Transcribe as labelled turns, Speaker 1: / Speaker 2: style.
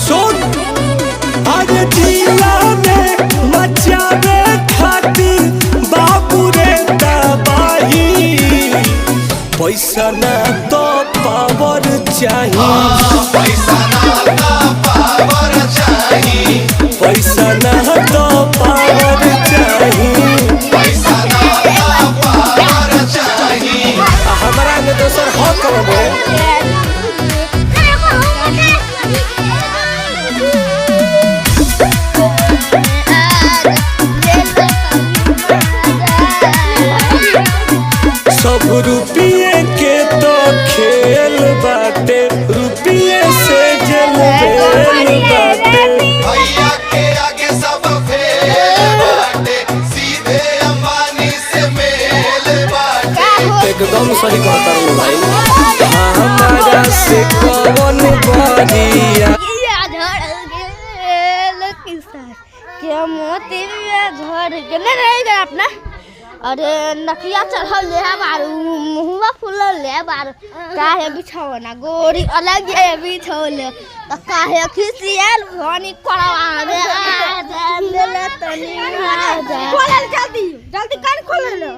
Speaker 1: सुन अरे जिला में मचावे खातिर बाबू रे तबाही पैसा ना तो पावर चाहिए पैसा ना तो पावर चाहिए पैसा ना तो पावर चाहिए पैसा ना तो पावर चाहिए हमारा में दोसर हो कबो सब रुपये के तो खेल बाटे रुपये से जल बाटे
Speaker 2: भैया के आगे सब फेल बाटे सीधे अंबानी से मेल बाटे
Speaker 1: एकदम सही कहता हूँ भाई हमारा से कौन बढ़िया
Speaker 3: क्या मोती झड़ गेल अपना अरे नकिया चढ़ल ले बारू मुहुआ फूलल ले बारू काहे बिछौना गोरी अलग है बिछौले त काहे खिसियल भनी करवा दे ले तनी आ जा खोल जल्दी जल्दी कान खोल ले